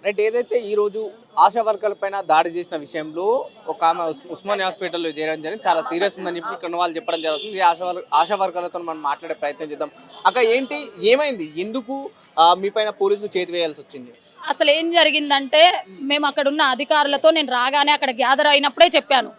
Right. ఏదైతే ఈరోజు ఆశా వర్కర్ల పైన దాడి చేసిన విషయంలో ఒక ఆమె ఉస్మానియా హాస్పిటల్లో చేరడం జరిగింది. చాలా సీరియస్ ఉందని చెప్పి ఇక్కడ ఉన్న వాళ్ళు చెప్పడం జరుగుతుంది. ఈ ఆశా వర్కర్లతో మనం మాట్లాడే ప్రయత్నం చేద్దాం. అక్క ఏంటి, ఏమైంది, ఎందుకు మీ పైన పోలీసులు చేతి వేయాల్సి వచ్చింది? అసలు ఏం జరిగిందంటే మేము అక్కడ ఉన్న అధికారులతో నేను రాగానే అక్కడ గ్యాదర్ అయినప్పుడే చెప్పాను,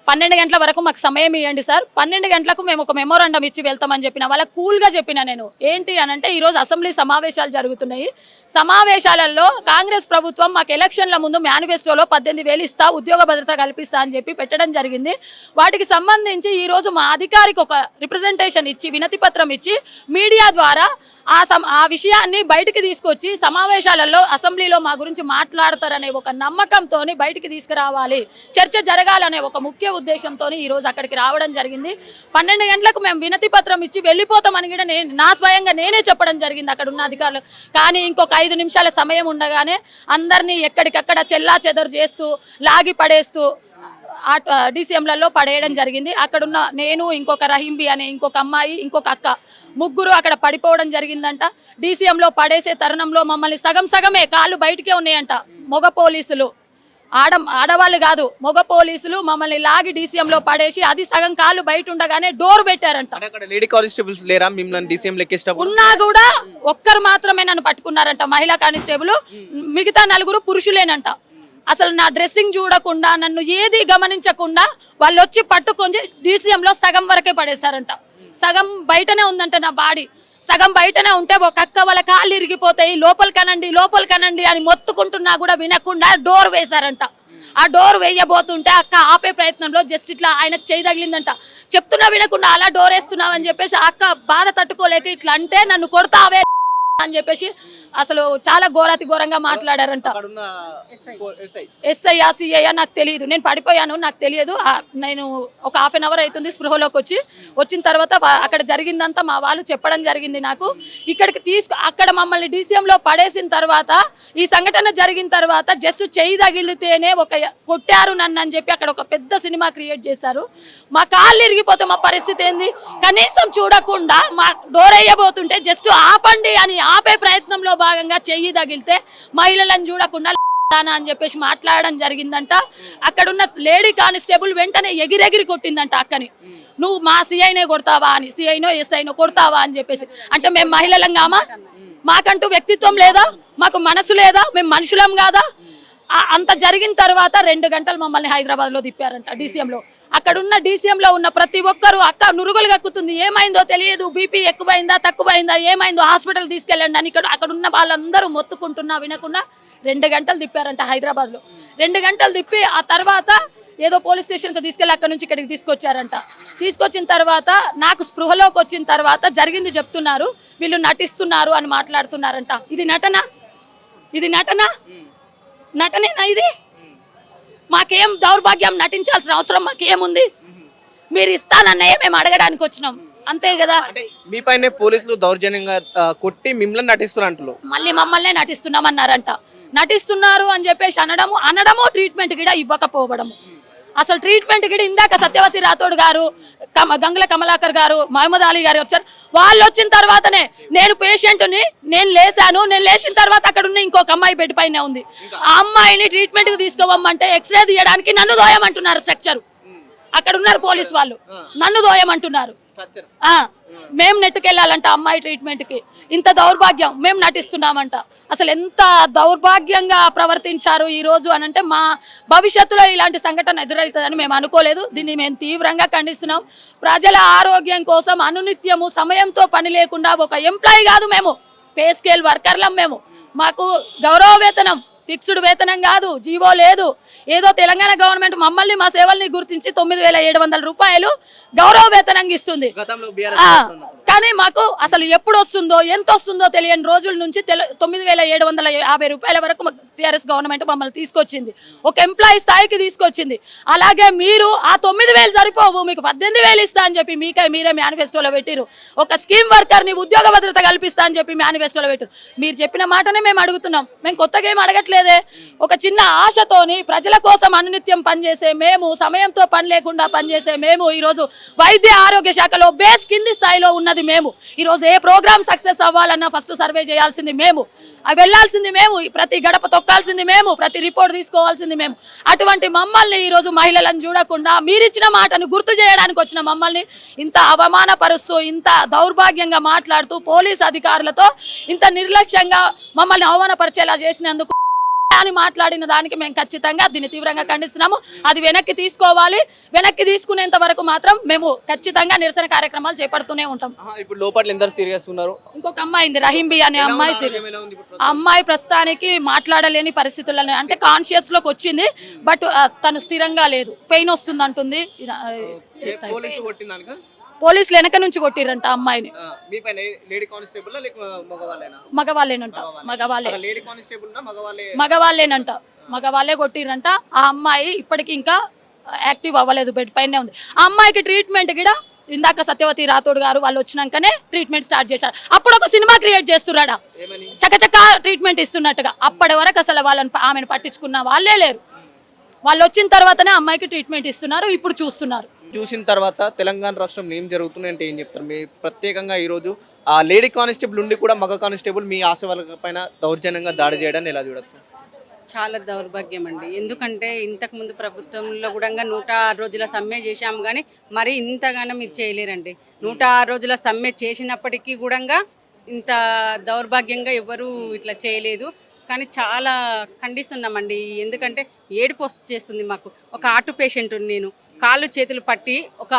12 గంటల వరకు మాకు సమయం ఇవ్వండి సార్, 12 గంటలకు మేము ఒక మెమోరాండం ఇచ్చి వెళ్తామని చెప్పిన వాళ్ళ కూల్గా చెప్పిన నేను. ఏంటి అనంటే ఈరోజు అసెంబ్లీ సమావేశాలు జరుగుతున్నాయి, సమావేశాలలో కాంగ్రెస్ ప్రభుత్వం మాకు ఎలక్షన్ల ముందు మేనిఫెస్టోలో 18,000 ఇస్తా, ఉద్యోగ భద్రత కల్పిస్తా అని చెప్పి పెట్టడం జరిగింది. వాటికి సంబంధించి ఈరోజు మా అధికారికి ఒక రిప్రజెంటేషన్ ఇచ్చి వినతి పత్రం ఇచ్చి మీడియా ద్వారా ఆ విషయాన్ని బయటికి తీసుకొచ్చి సమావేశాలలో అసెంబ్లీలో మా గురించి మాట్లాడతారనే ఒక నమ్మకంతో బయటికి తీసుకురావాలి, చర్చ జరగాలనే ఒక ముఖ్య ఉద్దేశంతో ఈరోజు అక్కడికి రావడం జరిగింది. 12 గంటలకు మేము వినతి పత్రం ఇచ్చి వెళ్ళిపోతామని కూడా నా స్వయంగా నేనే చెప్పడం జరిగింది అక్కడ ఉన్న అధికారులు. కానీ ఇంకొక 5 నిమిషాల సమయం ఉండగానే అందరినీ ఎక్కడికక్కడ చెల్లా చెదరు చేస్తూ లాగి పడేస్తూ DCMలలో పడేయడం జరిగింది. అక్కడున్న నేను, ఇంకొక రహీంబి అనే ఇంకొక అమ్మాయి, ఇంకొక అక్క, ముగ్గురు అక్కడ పడిపోవడం జరిగిందంట. DCMలో పడేసే తరుణంలో మమ్మల్ని సగమే కాళ్ళు బయటికే ఉన్నాయంట. మగ పోలీసులు, ఆడవాళ్ళు కాదు, మగ పోలీసులు మమ్మల్ని లాగి DCMలో పడేసి అది సగం కాళ్ళు బయట ఉండగానే డోర్ పెట్టారంట. లేడీ కానిస్టేబుల్స్ లేరా మిమ్మల్ని DCM లెక్కిస్టప్పుడు? ఉన్నా కూడా ఒక్కరు మాత్రమే నన్ను పట్టుకున్నారంట, మహిళా కానిస్టేబుల్. మిగతా 4 పురుషులేనంట. అసలు నా డ్రెస్సింగ్ చూడకుండా, నన్ను ఏది గమనించకుండా వాళ్ళు వచ్చి పట్టుకొని DCMలో సగం వరకే పడేశారంట. సగం బయటనే ఉందంట నా బాడీ. సగం బయటనే ఉంటే ఒక అక్క వాళ్ళ కాళ్ళు ఇరిగిపోతాయి, లోపల కనండి అని మొత్తుకుంటున్నా కూడా వినకుండా డోర్ వేశారంట. ఆ డోర్ వేయబోతుంటే అక్క ఆపే ప్రయత్నంలో జస్ట్ ఇట్లా ఆయనకు చేయి తగిలిందంట. చెప్తున్నా వినకుండా అలా డోర్ వేస్తున్నావు అని చెప్పేసి అక్క బాధ తట్టుకోలేక ఇట్లా అంటే నన్ను కొడతావే అని చెప్పేసి అసలు చాలా ఘోరంగా మాట్లాడారంట. ఎస్ఐ సిఐ నాకు తెలియదు, నేను పడిపోయాను, నాకు తెలియదు. నేను ఒక ½ అన్ అవర్ అవుతుంది స్పృహలోకి వచ్చిన తర్వాత అక్కడ జరిగిందంతా మా వాళ్ళు చెప్పడం జరిగింది నాకు. ఇక్కడికి అక్కడ మమ్మల్ని DCMలో పడేసిన తర్వాత, ఈ సంఘటన జరిగిన తర్వాత జస్ట్ చెయ్యి తగిలితేనే ఒక కొట్టారు నన్ను అని చెప్పి అక్కడ ఒక పెద్ద సినిమా క్రియేట్ చేశారు. మా కాళ్ళు ఇరిగిపోతే మా పరిస్థితి ఏంది? కనీసం చూడకుండా మా డోర్ వేయబోతుంటే జస్ట్ ఆపండి అని ఆపే ప్రయత్నంలో భాగంగా చెయ్యి తగిలితే మహిళలను చూడకుండా అని చెప్పేసి మాట్లాడడం జరిగిందంట. అక్కడున్న లేడీ కానిస్టేబుల్ వెంటనే ఎగిరెగిరి కొట్టిందంట అక్కని. నువ్వు మా సిఐనే కొడతావా అని, సిఐనో ఎస్ఐనో కొడతావా అని చెప్పేసి. అంటే మేము మహిళలం కామా? మాకంటూ వ్యక్తిత్వం లేదా? మాకు మనసు లేదా? మేము మనుషులం కాదా? అంత జరిగిన తర్వాత 2 గంటలు మమ్మల్ని హైదరాబాద్లో తిప్పారంట DCMలో. అక్కడున్న DCMలో ఉన్న ప్రతి ఒక్కరు అక్క నురుగులు కక్కుతుంది, ఏమైందో తెలియదు, బీపీ ఎక్కువైందా తక్కువైందా, ఏమైందో హాస్పిటల్ తీసుకెళ్ళండి అని అక్కడున్న వాళ్ళందరూ మొత్తుకుంటున్నా వినకుండా 2 గంటలు తిప్పారంట హైదరాబాద్లో. 2 గంటలు తిప్పి ఆ తర్వాత ఏదో పోలీస్ స్టేషన్కి తీసుకెళ్ళి అక్కడ నుంచి ఇక్కడికి తీసుకొచ్చారంట. తీసుకొచ్చిన తర్వాత నాకు స్పృహలోకి వచ్చిన తర్వాత జరిగింది చెప్తున్నారు, వీళ్ళు నటిస్తున్నారు అని మాట్లాడుతున్నారంట. ఇది నటనేనా ఇది? మాకేం దౌర్భాగ్యం, నటించాల్సిన అవసరం మాకేముంది? మీరు ఇస్తానన్నయ్యే మేము అడగడానికి వచ్చినాం, అంతే కదా. మీ పైన పోలీసులు దౌర్జన్యంగా కొట్టి మిమ్మల్ని నటిస్తున్నారు, మళ్ళీ మమ్మల్నే నటిస్తున్నామన్నారంట. నటిస్తున్నారు అని చెప్పేసి అనడము ట్రీట్మెంట్ కూడా ఇవ్వకపోవడము. అసలు ట్రీట్మెంట్ కూడా ఇందాక సత్యవతి రాథోడ్ గారు, గంగుల కమలాకర్ గారు, మహమ్మద్ అలీ గారు వచ్చారు. వాళ్ళు వచ్చిన తర్వాతనే నేను పేషెంట్ని, నేను లేచిన తర్వాత అక్కడ ఉన్న ఇంకొక అమ్మాయి బెడ్ పైన ఉంది. ఆ అమ్మాయిని ట్రీట్మెంట్కి తీసుకోవమ్మంటే ఎక్స్రే తీయడానికి నన్ను దోయమంటున్నారు స్ట్రక్చర్. అక్కడ ఉన్నారు పోలీసు వాళ్ళు, నన్ను దోయమంటున్నారు. మేము నెట్టుకెళ్ళాలంట అమ్మాయి ట్రీట్మెంట్కి. ఇంత దౌర్భాగ్యం, మేము నటిస్తున్నామంట. అసలు ఎంత దౌర్భాగ్యంగా ప్రవర్తించారు ఈరోజు అనంటే, మా భవిష్యత్తులో ఇలాంటి సంఘటన ఎదురవుతుందని మేము అనుకోలేదు. దీన్ని మేము తీవ్రంగా ఖండిస్తున్నాం. ప్రజల ఆరోగ్యం కోసం అనునిత్యము సమయంతో పని లేకుండా ఒక ఎంప్లాయీ కాదు, మేము పే స్కేల్ వర్కర్లం. మాకు గౌరవ వేతనం, ఫిక్స్డ్ వేతనం కాదు, జీవో లేదు. ఏదో తెలంగాణ గవర్నమెంట్ మమ్మల్ని మా సేవల్ని గుర్తించి 9,700 రూపాయలు గౌరవ వేతనంగా ఇస్తుంది. కానీ మాకు అసలు ఎప్పుడు వస్తుందో ఎంత వస్తుందో తెలియని రోజుల నుంచి 9,750 రూపాయల వరకు టీఆర్ఎస్ గవర్నమెంట్ మమ్మల్ని తీసుకొచ్చింది, ఒక ఎంప్లాయీ స్థాయికి తీసుకొచ్చింది. అలాగే మీరు ఆ 9,000 సరిపోవు, మీకు 18,000 ఇస్తా అని చెప్పి మీరే మేనిఫెస్టోలో పెట్టిరు. ఒక స్కీమ్ వర్కర్ని ఉద్యోగ భద్రత కల్పిస్తా అని చెప్పి మేనిఫెస్టోలో పెట్టిరు. మీరు చెప్పిన మాటనే మేము అడుగుతున్నాం, మేము కొత్తగా ఏం అడగట్లేదు. చేయలేదే. ఒక చిన్న ఆశతోని ప్రజల కోసం అనునిత్యం పనిచేసే మేము, సమయంతో పని లేకుండా పనిచేసే మేము, ఈరోజు వైద్య ఆరోగ్య శాఖలో బేస్ కింది స్థాయిలో ఉన్నది మేము. ఈరోజు ఏ ప్రోగ్రామ్ సక్సెస్ అవ్వాలన్నా ఫస్ట్ సర్వే చేయాల్సింది మేము, వెళ్ళాల్సింది మేము, ప్రతి గడప తొక్కాల్సింది మేము, ప్రతి రిపోర్ట్ తీసుకోవాల్సింది మేము. అటువంటి మమ్మల్ని ఈరోజు మహిళలను చూడకుండా మీరిచ్చిన మాటను గుర్తు చేయడానికి వచ్చిన మమ్మల్ని ఇంత అవమానపరుస్తూ, ఇంత దౌర్భాగ్యంగా మాట్లాడుతూ, పోలీస్ అధికారులతో ఇంత నిర్లక్ష్యంగా మమ్మల్ని అవమానపరిచేలా చేసినందుకు అని మాట్లాడిన దానికి మేము ఖచ్చితంగా దీన్ని తీవ్రంగా ఖండిస్తున్నాము. అది వెనక్కి తీసుకోవాలి. వెనక్కి తీసుకునేంత వరకు మాత్రం మేము ఖచ్చితంగా నిరసన కార్యక్రమాలు చేపడుతూనే ఉంటాం. ఇప్పుడు లోపల ఎందరు సీరియస్ ఉన్నారు? ఇంకొక అమ్మాయి ఉంది, రహీంబి అనే అమ్మాయి సీరియస్. ఆ అమ్మాయి ప్రస్తుతానికి మాట్లాడలేని పరిస్థితుల్లో, అంటే కాన్షియస్ లోకి వచ్చింది, బట్ తను స్థిరంగా లేదు, పెయిన్ వస్తుంది అంటుంది. పోలీసులు వెనక నుంచి కొట్టిరంట అమ్మాయిని. మగవాళ్ళేనంట, మగవాళ్ళే కొట్టిరంట. ఆ అమ్మాయి ఇప్పటికి ఇంకా యాక్టివ్ అవ్వలేదు, బెడ్ పైనే ఉంది. ఆ అమ్మాయికి ట్రీట్మెంట్ కూడా ఇందాక సత్యవతి రాథోడ్ గారు వాళ్ళు వచ్చినాకనే ట్రీట్మెంట్ స్టార్ట్ చేశారు. అప్పుడు ఒక సినిమా క్రియేట్ చేస్తున్నాడా, చకచక ట్రీట్మెంట్ ఇస్తున్నట్టుగా. అప్పటి వరకు అసలు ఆమెను పట్టించుకున్న వాళ్ళే లేరు. వాళ్ళు వచ్చిన తర్వాతనే అమ్మాయికి ట్రీట్మెంట్ ఇస్తున్నారు, ఇప్పుడు చూస్తున్నారు. చూసిన తర్వాత తెలంగాణ రాష్ట్రంలో ఏం జరుగుతుంది అంటే ఏం చెప్తారు? మీ ప్రత్యేకంగా ఈరోజు ఆ లేడీ కానిస్టేబుల్ ఉండి కూడా మగ కానిస్టేబుల్ మీ ఆశ వాళ్ళ పైన దౌర్జన్యంగా దాడి చేయడాన్ని ఎలా చూడొచ్చు? చాలా దౌర్భాగ్యం అండి. ఎందుకంటే ఇంతకుముందు ప్రభుత్వంలో కూడా 106 రోజుల సమ్మె చేశాము, కానీ మరి ఇంతగానం ఇది చేయలేరండి. 106 రోజుల సమ్మె చేసినప్పటికీ కూడా ఇంత దౌర్భాగ్యంగా ఎవరు ఇట్లా చేయలేదు. కానీ చాలా ఖండిస్తున్నామండి. ఎందుకంటే ఏడుపు చేస్తుంది మాకు. ఒక హార్ట్ పేషెంట్, నేను కాళ్ళు చేతులు పట్టి ఒక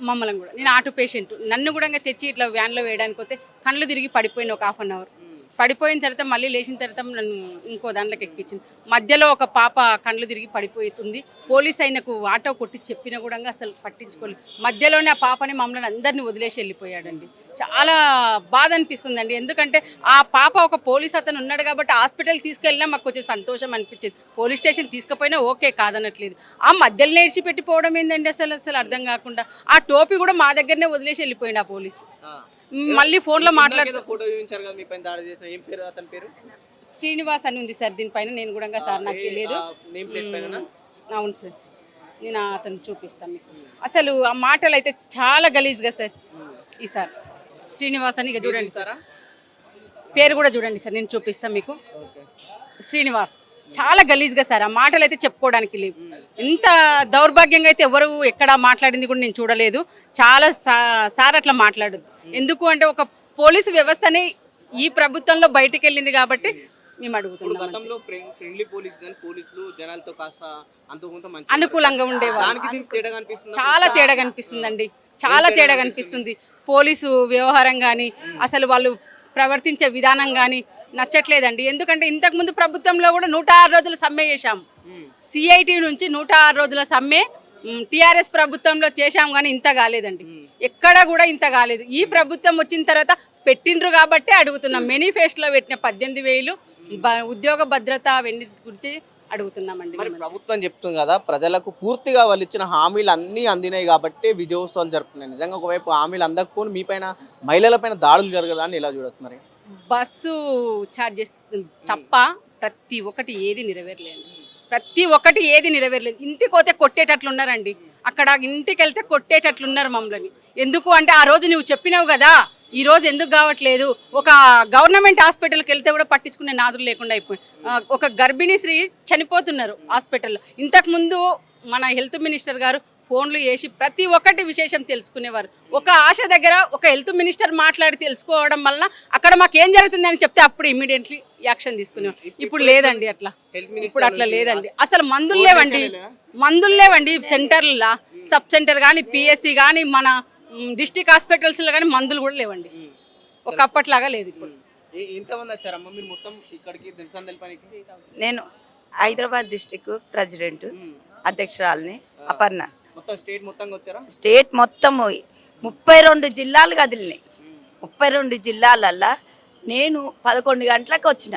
మమ్మల్ని కూడా, నేను ఆటో పేషెంట్, నన్ను కూడా తెచ్చి ఇట్లా వ్యాన్లో వేయడానికి పోతే కళ్ళు తిరిగి పడిపోయిన ఒక ½ అవర్. పడిపోయిన తర్వాత మళ్ళీ లేచిన తర్వాత నన్ను ఇంకో దాంట్లోకి ఎక్కించింది. మధ్యలో ఒక పాప కళ్ళు తిరిగి పడిపోతుంది. పోలీస్ ఆయనకు ఆటో కొట్టి చెప్పినా కూడా అసలు పట్టించుకోలేదు. మధ్యలోనే ఆ పాపని మమ్మల్ని అందరినీ వదిలేసి వెళ్ళిపోయాడండి. చాలా బాధ అనిపిస్తుందండి. ఎందుకంటే ఆ పాప ఒక పోలీస్ అతను ఉన్నాడు కాబట్టి హాస్పిటల్ తీసుకెళ్ళినా మాకు కొంచెం సంతోషం అనిపించింది. పోలీస్ స్టేషన్ తీసుకుపోయినా ఓకే, కాదనట్లేదు. ఆ మధ్యలో నేర్చి పెట్టిపోవడం ఏందండి అసలు అర్థం కాకుండా. ఆ టోపీ కూడా మా దగ్గరనే వదిలేసి వెళ్ళిపోయింది ఆ పోలీసు. మళ్ళీ ఫోన్లో మాట్లాడుతూ శ్రీనివాస్ అని ఉంది సార్ దీనిపైన. నేను కూడా సార్ నాకు తెలియదు. అవును సార్, నేను అతను చూపిస్తాను మీకు. అసలు ఆ మాటలు అయితే చాలా గలీజ్గా సార్. ఈ సార్ శ్రీనివాస్ అని, ఇక చూడండి సార్, పేరు కూడా చూడండి సార్, నేను చూపిస్తాను మీకు. శ్రీనివాస్ చాలా గలీజ్గా సార్. ఆ మాటలు అయితే చెప్పుకోవడానికి లేవు. ఇంత దౌర్భాగ్యంగా అయితే ఎవరు ఎక్కడ మాట్లాడింది కూడా నేను చూడలేదు. చాలా సార్ అట్లా మాట్లాడద్దు. ఎందుకు అంటే ఒక పోలీసు వ్యవస్థని ఈ ప్రభుత్వంలో బయటికి వెళ్ళింది కాబట్టి మేము అడుగుతున్నాం. అనుకూలంగా ఉండేవారు. చాలా తేడా కనిపిస్తుందండి, చాలా తేడా కనిపిస్తుంది. పోలీసు వ్యవహారం కానీ అసలు వాళ్ళు ప్రవర్తించే విధానం కానీ నచ్చట్లేదండి. ఎందుకంటే ఇంతకుముందు ప్రభుత్వంలో కూడా 106 రోజుల సమ్మె చేశాము. సిఐటి నుంచి 106 రోజుల సమ్మె టీఆర్ఎస్ ప్రభుత్వంలో చేశాము, కానీ ఇంత కాలేదండి. ఎక్కడ కూడా ఇంత కాలేదు. ఈ ప్రభుత్వం వచ్చిన తర్వాత పెట్టిండ్రు కాబట్టే అడుగుతున్నాం. మేనిఫెస్టోలో పెట్టిన 18,000 ఉద్యోగ భద్రత అవన్నీ గురించి అడుగుతున్నామండి. మరి ప్రభుత్వం చెప్తుంది కదా, ప్రజలకు పూర్తిగా వాళ్ళు ఇచ్చిన హామీలు అన్నీ అందినాయి కాబట్టి విజయోత్సవాలు జరుపుతున్నాయి. నిజంగా ఒకవైపు హామీలు అందకపోని మీ పైన, మహిళల పైన దాడులు జరగదని ఎలా చూడొచ్చు? మరి బస్సు ఛార్జెస్ తప్ప ప్రతి ఒక్కటి ఏది నెరవేరలేదు. ప్రతి ఒక్కటి ఏది నెరవేరలేదు. ఇంటికి పోతే కొట్టేటట్లు ఉన్నారండి. అక్కడ ఇంటికి వెళ్తే కొట్టేటట్లున్నారు మమ్మల్ని. ఎందుకు అంటే ఆ రోజు నువ్వు చెప్పినావు కదా, ఈ రోజు ఎందుకు కావట్లేదు? ఒక గవర్నమెంట్ హాస్పిటల్కి వెళ్తే కూడా పట్టించుకునే నాదులు లేకుండా అయిపోయి, ఒక గర్భిణీ స్త్రీ చనిపోతున్నారు హాస్పిటల్లో. ఇంతకుముందు మన హెల్త్ మినిస్టర్ గారు ఫోన్లు చేసి ప్రతి ఒక్కటి విశేషం తెలుసుకునేవారు. ఒక ఆశ దగ్గర ఒక హెల్త్ మినిస్టర్ మాట్లాడి తెలుసుకోవడం వల్ల అక్కడ మాకేం జరుగుతుందని చెప్తే అప్పుడు ఇమ్మీడియట్లీ యాక్షన్ తీసుకునేవారు. ఇప్పుడు లేదండి అట్లా. ఇప్పుడు అట్లా లేదండి. అసలు మందులు లేవండి సెంటర్ల, సబ్ సెంటర్ కానీ, పిఎస్సి కానీ, మన డిస్ట్రిక్ట్ హాస్పిటల్స్లో కానీ మందులు కూడా లేవండి. ఒకప్పట్లాగా లేదు ఇప్పుడు. నేను హైదరాబాద్ డిస్ట్రిక్ట్ ప్రెసిడెంట్ అధ్యక్షురాలని అపర్ణ. స్టేట్ మొత్తం 32 జిల్లాలు కదిలినాయి. 32 జిల్లాలల్లా నేను 11 గంటలకు వచ్చిన.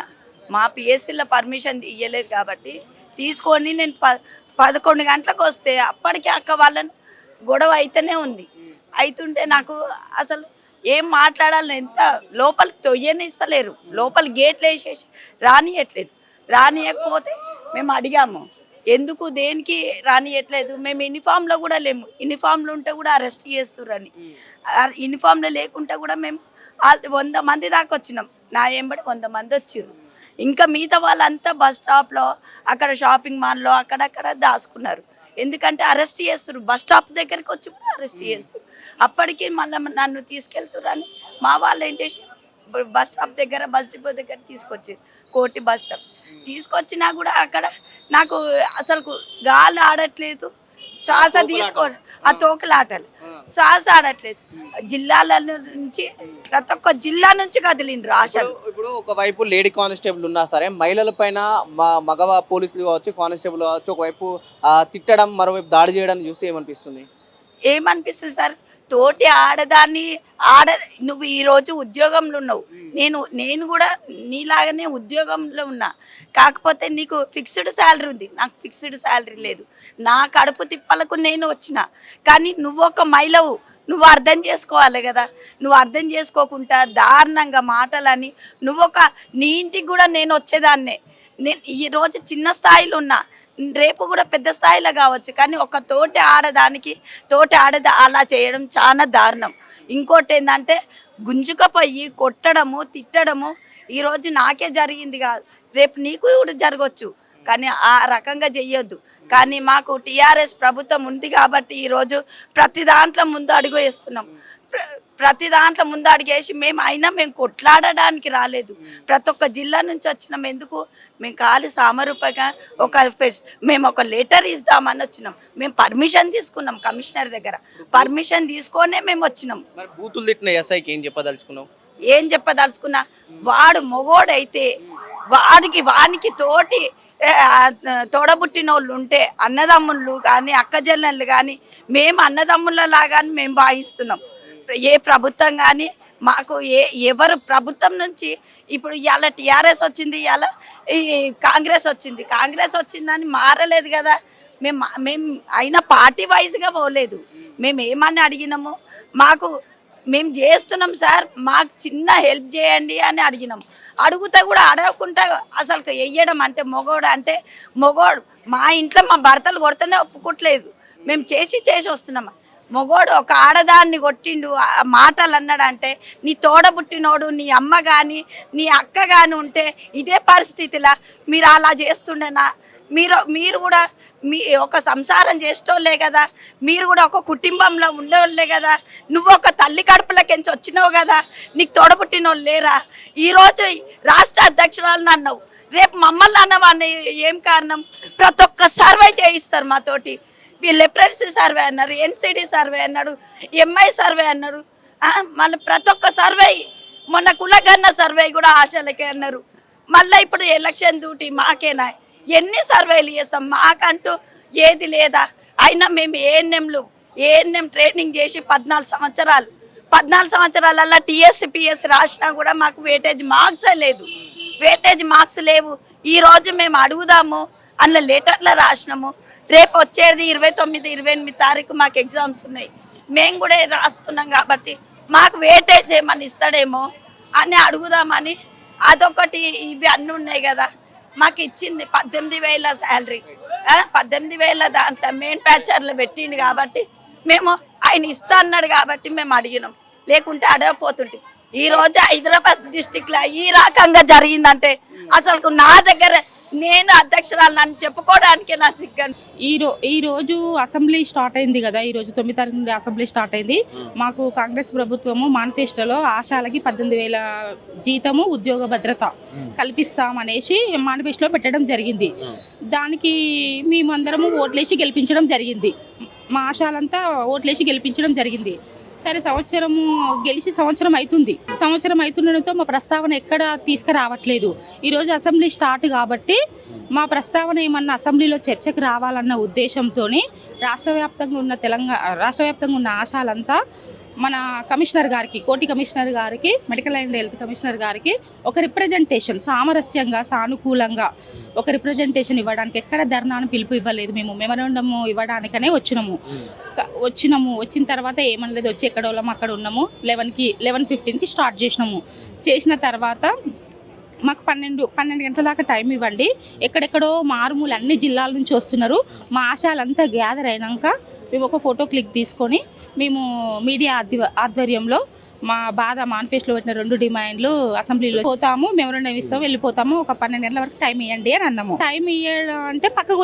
మా పిఎస్సీలో పర్మిషన్ ఇవ్వలేదు కాబట్టి తీసుకొని నేను 11 గంటలకు వస్తే అప్పటికే అక్క వాళ్ళను గొడవ అయితేనే ఉంది. అవుతుంటే నాకు అసలు ఏం మాట్లాడాలని ఎంత లోపలికి తొయ్యనిస్తలేరు, లోపల గేట్లు వేసేసి రానియట్లేదు. రానియకపోతే మేము అడిగాము ఎందుకు దేనికి రానియట్లేదు, మేము యూనిఫామ్లో కూడా లేము, యూనిఫామ్లో ఉంటే కూడా అరెస్ట్ చేస్తుర్రని. యూనిఫామ్లో లేకుంటే కూడా మేము 100 మంది దాకా వచ్చినాం, నా ఎంబడి 100 మంది వచ్చిర్రు. ఇంకా మిగతా వాళ్ళంతా బస్ స్టాప్లో అక్కడ షాపింగ్ మాల్లో అక్కడక్కడ దాచుకున్నారు. ఎందుకంటే అరెస్ట్ చేస్తారు, బస్ స్టాప్ దగ్గరికి వచ్చి కూడా అరెస్ట్ చేస్తారు. అప్పటికి మళ్ళీ నన్ను తీసుకెళ్తురని మా వాళ్ళు ఏం చేశారు, బస్ స్టాప్ దగ్గర బస్ డిపో దగ్గర తీసుకొచ్చారు, కోటి బస్ స్టాప్ తీసుకొచ్చినా కూడా అక్కడ నాకు అసలు గాలి ఆడట్లేదు, శ్వాస ఆ తోకలాటలు శ్వాస ఆడట్లేదు. జిల్లాల నుంచి ప్రతి ఒక్క జిల్లా నుంచి కదిలిండ్రు ఆశలు. ఇప్పుడు ఒకవైపు లేడీ కానిస్టేబుల్ ఉన్నా సరే మహిళల పైన మగ పోలీసులు కావచ్చు, కానిస్టేబుల్ కావచ్చు, ఒకవైపు తిట్టడం, మరోవైపు దాడి చేయడం చూస్తే ఏమనిపిస్తుంది? ఏమనిపిస్తుంది సార్, తోటి ఆడదాన్ని నువ్వు ఈరోజు ఉద్యోగంలో ఉన్నావు, నేను కూడా నీలాగానే ఉద్యోగంలో ఉన్నా, కాకపోతే నీకు ఫిక్స్డ్ శాలరీ ఉంది, నాకు ఫిక్స్డ్ శాలరీ లేదు. నా కడుపు తిప్పలకు నేను వచ్చిన, కానీ నువ్వు ఒక మహిళవు, నువ్వు అర్థం చేసుకోవాలి కదా. నువ్వు అర్థం చేసుకోకుండా దారుణంగా మాటలని నీ ఇంటికి కూడా నేను వచ్చేదాన్నే. నేను ఈరోజు చిన్న స్థాయిలో ఉన్నా, రేపు కూడా పెద్ద స్థాయిలో కావచ్చు, కానీ ఒక తోటి ఆడద అలా చేయడం చాలా దారుణం. ఇంకోటి ఏంటంటే గుంజుకపోయి కొట్టడము, తిట్టడము ఈరోజు నాకే జరిగింది కాదు, రేపు నీకు కూడా జరగవచ్చు, కానీ ఆ రకంగా చెయ్యొద్దు. కానీ మాకు టీఆర్ఎస్ ప్రభుత్వం ఉంది కాబట్టి ఈరోజు ప్రతి దాంట్లో ముందు అడుగు వేస్తున్నాం. ప్రతి దాంట్లో ముందు అడిగేసి మేము కొట్లాడడానికి రాలేదు, ప్రతి ఒక్క జిల్లా నుంచి వచ్చినాం. ఎందుకు మేము ఖాళీ సామరూపంగా మేము ఒక లెటర్ ఇద్దామని వచ్చినాం. మేము పర్మిషన్ తీసుకున్నాం కమిషనర్ దగ్గర, పర్మిషన్ తీసుకొనే మేము వచ్చినాం. బూతులు తిట్టిన ఎస్ఐకి ఏం చెప్పదలుచుకున్నావు? ఏం చెప్పదలుచుకున్నా, వాడు మొగోడైతే వానికి తోడబుట్టిన వాళ్ళు ఉంటే అన్నదమ్ముళ్ళు కానీ అక్కజల్లెళ్ళు కానీ మేము అన్నదమ్ములలాగాని మేము భావిస్తున్నాం. ఏ ప్రభుత్వం కానీ మాకు ఎవరు ప్రభుత్వం నుంచి ఇప్పుడు ఇవాళ టీఆర్ఎస్ వచ్చింది, ఇవాళ ఈ కాంగ్రెస్ వచ్చిందని మారలేదు కదా. మేము అయినా పార్టీ వైజ్గా పోలేదు, మేము ఏమని అడిగినాము, మేము చేస్తున్నాం సార్, మాకు చిన్న హెల్ప్ చేయండి అని అడిగినాం. అడుగుతా కూడా అడగకుండా అసలు వెయ్యడం అంటే మొగోడు మా ఇంట్లో మా భర్తలు కొడితేనే ఒప్పుకోట్లేదు, మేము చేసి వస్తున్నాం. మొగోడు ఒక ఆడదాన్ని కొట్టిండు మాటలు అన్నాడంటే, నీ తోడబుట్టినోడు నీ అమ్మ కానీ నీ అక్క కానీ ఉంటే ఇదే పరిస్థితిలా మీరు అలా చేస్తుండేనా? మీరు కూడా ఒక సంసారం చేసేటోళ్ళే కదా, మీరు కూడా ఒక కుటుంబంలో ఉండేవాళ్ళే కదా, నువ్వు ఒక తల్లి కడుపులకించి వచ్చినావు కదా, నీకు తోడబుట్టినోళ్ళు లేరా? ఈరోజు రాష్ట్ర అధ్యక్షురాలను అన్నావు, రేపు మమ్మల్ని అన్నవాడిని ఏం కారణం? ప్రతి ఒక్క సర్వే చేయిస్తారు మాతోటి. లెప్రసీ సర్వే అన్నారు, ఎన్సిడి సర్వే అన్నాడు, ఎంఐ సర్వే అన్నాడు, మళ్ళీ ప్రతి ఒక్క సర్వే, మొన్న కులగన్న సర్వే కూడా ఆశలకే అన్నారు. మళ్ళీ ఇప్పుడు ఎలక్షన్ డ్యూటీ మాకేనా? ఎన్ని సర్వేలు చేస్తాం? మాకంటూ ఏది లేదా? అయినా మేము ఏఎన్ఎం ట్రైనింగ్ చేసి 14 సంవత్సరాలల్లో టీఎస్పీఎస్ రాసినా కూడా మాకు వెయిటేజ్ మార్క్స్ లేవు. ఈరోజు మేము అడుగుదాము అందులో లెటర్లో రాసినాము, రేపు వచ్చేది 29, 28 తారీఖు మాకు ఎగ్జామ్స్ ఉన్నాయి, మేము కూడా రాస్తున్నాం కాబట్టి మాకు వెయిటేజ్ ఏమని ఇస్తాడేమో అని అడుగుదామని. అదొకటి, ఇవి అన్నీ ఉన్నాయి కదా. మాకు ఇచ్చింది 18,000 శాలరీ, 18,000 దాంట్లో మెయిన్ ప్యాచర్లు పెట్టిండు కాబట్టి మేము ఆయన ఇస్తా అన్నాడు కాబట్టి మేము అడిగినాం, లేకుంటే అడగపోతుంటే. ఈరోజు హైదరాబాద్ డిస్టిక్లో ఈ రకంగా జరిగిందంటే అసలు నా దగ్గర నేను అధ్యక్షురాలు నన్ను చెప్పుకోవడానికే నా సిగ్గను. ఈరోజు అసెంబ్లీ స్టార్ట్ అయింది కదా, ఈరోజు 9 తారీఖు నుండి అసెంబ్లీ స్టార్ట్ అయింది. మాకు కాంగ్రెస్ ప్రభుత్వము మేనిఫెస్టోలో ఆశాలకి 18,000 జీతము, ఉద్యోగ భద్రత కల్పిస్తామనేసి మేనిఫెస్టోలో పెట్టడం జరిగింది. దానికి మేమందరము ఓట్లేసి గెలిపించడం జరిగింది, మా ఆశాలంతా ఓట్లేసి గెలిపించడం జరిగింది. సరే, గెలిచి సంవత్సరం అవుతుండడంతో మా ప్రస్తావన ఎక్కడ తీసుకురావట్లేదు. ఈరోజు అసెంబ్లీ స్టార్ట్ కాబట్టి మా ప్రస్తావన ఏమన్నా అసెంబ్లీలో చర్చకు రావాలన్న ఉద్దేశంతో రాష్ట్ర వ్యాప్తంగా ఉన్న ఆశాలంతా మన కమిషనర్ గారికి, కోటి కమిషనర్ గారికి, మెడికల్ అండ్ హెల్త్ కమిషనర్ గారికి ఒక రిప్రజెంటేషన్ సామరస్యంగా సానుకూలంగా ఒక రిప్రజెంటేషన్ ఇవ్వడానికి ఎక్కడ ధర్నాను పిలుపు ఇవ్వలేదు. మేము మెమరాండమ్ ఇవ్వడానికనే వచ్చిన తర్వాత ఏమనలేదు, వచ్చి ఎక్కడ వాళ్ళం అక్కడ ఉన్నాము. 11:15కి స్టార్ట్ చేసిన తర్వాత మాకు 12 గంటల దాకా టైం ఇవ్వండి, ఎక్కడెక్కడో మారుమూల అన్ని జిల్లాల నుంచి వస్తున్నారు, మా ఆశాలంతా గ్యాదర్ అయినాక మేము ఒక ఫోటో క్లిక్ తీసుకొని మేము మీడియా ఆధ్వర్యంలో మా బాధ మేనిఫెస్టోలో పెట్టిన 2 డిమాండ్లు అసెంబ్లీలో పోతాము, మెమరాండం ఇస్తాము, వెళ్ళిపోతాము, ఒక 12 గంటల వరకు టైం ఇవ్వండి అని అన్నాము. టైం ఇవ్వడం అంటే పక్కకు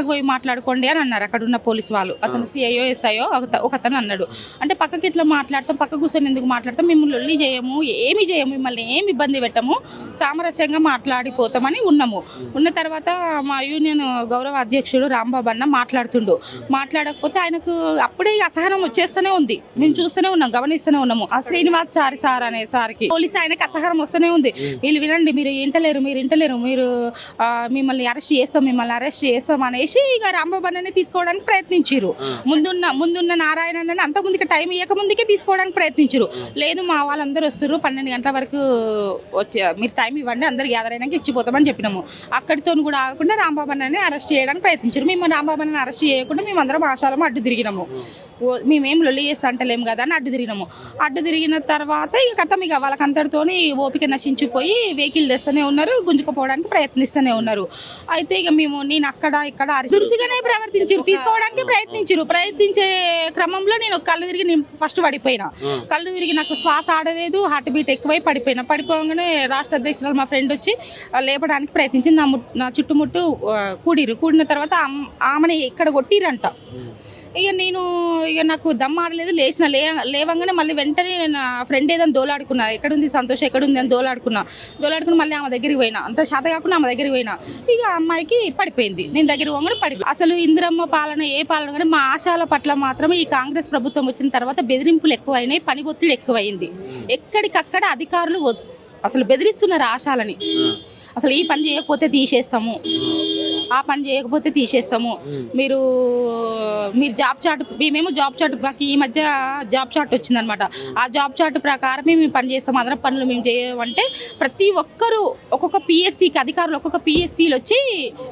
పోయి మాట్లాడుకోండి అని అన్నారు అక్కడ ఉన్న పోలీసు వాళ్ళు. అతను సిఐఓ ఎస్ఐఓ ఒక అతను అన్నాడు. అంటే పక్కకి ఇట్లా మాట్లాడతాం, పక్క కూర్చొని ఎందుకు మాట్లాడతాం, మిమ్మల్ని లొల్లి చేయము, ఏమి చేయము, మిమ్మల్ని ఏమి ఇబ్బంది పెట్టము, సామరస్యంగా మాట్లాడిపోతామని ఉన్నాము. ఉన్న తర్వాత మా యూనియన్ గౌరవ అధ్యక్షుడు రాంబాబు అన్న మాట్లాడకపోతే ఆయనకు అప్పుడే అసహనం వచ్చేస్తూనే ఉంది. మేము చూస్తూనే ఉన్నాం, గమనిస్తూనే ఉన్నాము. ఆ శ్రీనివాస్ సార్ అనే సార్కి పోలీసు ఆయనకి అసహనం వస్తూనే ఉంది. వీళ్ళు వినండి, మీరు ఇంటలేరు, మీరు మిమ్మల్ని అరెస్ట్ చేస్తాం అనేసి ఇక రాంబాబు అన్నని తీసుకోవడానికి ప్రయత్నించారు. ముందున్న నారాయణ అన్నని అంతకుముందుకి టైం ఇవ్వకముందుకే తీసుకోవడానికి ప్రయత్నించారు. లేదు మా వాళ్ళందరూ వస్తారు, 12 గంటల వరకు వచ్చి మీరు టైం ఇవ్వండి, అందరు గ్యాదర్ అయినాక ఇచ్చిపోతామని చెప్పినాము. అక్కడితో కూడా ఆగకుండా రాంబాబు అన్నని అరెస్ట్ చేయడానికి ప్రయత్నించారు. మేము రాంబాబు అన్నని అరెస్ట్ చేయకుండా మేము అందరం ఆశాలము అడ్డు తిరిగినాము. మేమేం లొల్లి చేస్తా అంటలేము కదా అని అడ్డు తిరిగిన తర్వాత ఇక కథం, ఇక వాళ్ళకంతటితో ఓపిక నశించిపోయి వెహికల్ తెస్తూనే ఉన్నారు, గుంజుకుపోవడానికి ప్రయత్నిస్తూనే ఉన్నారు. అయితే ఇక నేను అక్కడ ఇక్కడ దురుసుగానే తీసుకోవడానికి ప్రయత్నించే క్రమంలో నేను కళ్ళు తిరిగి ఫస్ట్ కళ్ళు తిరిగి నాకు శ్వాస ఆడలేదు, హార్ట్ బీట్ ఎక్కువై పడిపోగానే రాష్ట్ర అధ్యక్షురాలు మా ఫ్రెండ్ వచ్చి లేపడానికి ప్రయత్నించింది. నా చుట్టుముట్టు కూడిన తర్వాత ఆమెని ఇక్కడ కొట్టిరంట. ఇక నాకు దమ్ ఆడలేదు, లేవంగానే మళ్ళీ వెంటనే నా ఫ్రెండ్ ఏదైనా దోలాడుకున్నా, ఎక్కడుంది సంతోష్ ఎక్కడుంది అని దోలాడుకుని మళ్ళీ ఆమె దగ్గరికి పోయినా, అంత శాత కాకుండా ఆమె దగ్గరికి పోయినా. ఇక అమ్మాయికి పడిపోయింది, నేను దగ్గర పోగానే అసలు ఇందిరమ్మ పాలన ఏ పాలన కానీ మా ఆశాల పట్ల మాత్రమే ఈ కాంగ్రెస్ ప్రభుత్వం వచ్చిన తర్వాత బెదిరింపులు ఎక్కువైనాయి, పని ఒత్తిడి ఎక్కువైంది. ఎక్కడికక్కడ అధికారులు అసలు బెదిరిస్తున్నారు ఆశాలని. అసలు ఈ పని చేయకపోతే తీసేస్తాము, ఆ పని చేయకపోతే తీసేస్తాము, మీరు మేమేమో జాబ్ చార్ట్, మాకు ఈ మధ్య జాబ్ చార్ట్ వచ్చిందనమాట. ఆ జాబ్ చార్ట్ ప్రకారమే మేము పని చేస్తాము, అదనపు పనులు మేము చేయమంటే ప్రతి ఒక్కరూ ఒక్కొక్క పిఎస్సికి అధికారులు ఒక్కొక్క పిఎస్సీలు వచ్చి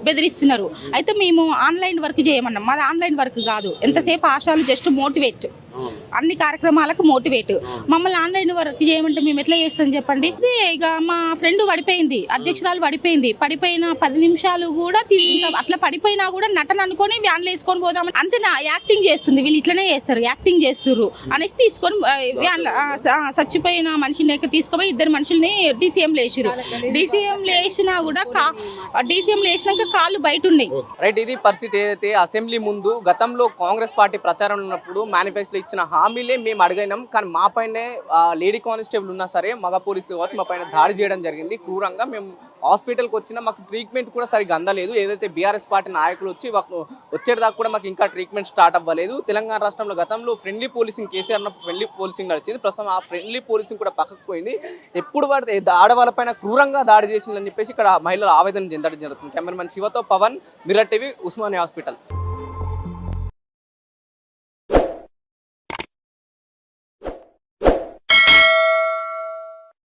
బెదిరిస్తున్నారు. అయితే మేము ఆన్లైన్ వర్క్ చేయమన్నాం, మాది ఆన్లైన్ వర్క్ కాదు. ఎంతసేపు ఆశాలు జస్ట్ మోటివేట్, అన్ని కార్యక్రమాలకు మోటివేట్. మమ్మల్ని ఆన్లైన్ వర్క్ చేయమంటే మేము ఎట్లా చేస్తాం చెప్పండి. ఇక మా ఫ్రెండ్ పడిపోయింది, అధ్యక్షురాలు పడిపోయిన 10 నిమిషాలు కూడా అట్లా పడిపోయినా కూడా నటన అనుకొని వ్యాన్లు వేసుకొని పోదాం అంతే, యాక్టింగ్ చేస్తుంది, వీళ్ళు ఇట్లనే చేస్తారు, యాక్టింగ్ చేస్తుర్రు అనేసి తీసుకొని చచ్చిపోయిన మనిషిని తీసుకుపోయి 2 మనుషుల్ని డీసీఎం లేసినా కూడా డీసీఎం లేచినాక కాళ్ళు బయట ఉన్నాయి. రైట్, ఇది పరిస్థితి. ఏదైతే అసెంబ్లీ ముందు గతంలో కాంగ్రెస్ పార్టీ ప్రచారం ఉన్నప్పుడు మేనిఫెస్టోలో ఇచ్చిన హామీలే మేము అడిగినాం, కానీ మా పైనే లేడీ కానిస్టేబుల్ ఉన్నా సరే మగ పోలీసులు కాబట్టి మా పైన దాడి చేయడం జరిగింది క్రూరంగా. మేము హాస్పిటల్కి వచ్చినా మాకు ట్రీట్మెంట్ కూడా సరిగ్గా అందలేదు. ఏదైతే బీఆర్ఎస్ పార్టీ నాయకులు వచ్చేదాకా కూడా మాకు ఇంకా ట్రీట్మెంట్ స్టార్ట్ అవ్వలేదు. తెలంగాణ రాష్ట్రంలో గతంలో ఫ్రెండ్లీ పోలీసింగ్, కేసీఆర్ అన్నప్పుడు ఫ్రెండ్లీ పోలీసింగ్ నడిచింది, ప్రస్తుతం ఆ ఫ్రెండ్లీ పోలీసింగ్ కూడా పక్కకు పోయింది. ఎప్పుడు పడితే ఆడవాళ్ళపైన క్రూరంగా దాడి చేసిందని చెప్పేసి ఇక్కడ మహిళలు ఆవేదన చెందడం జరుగుతుంది. కెమెరామెన్ శివతో Pavan, mirror TV, Osmania hospital.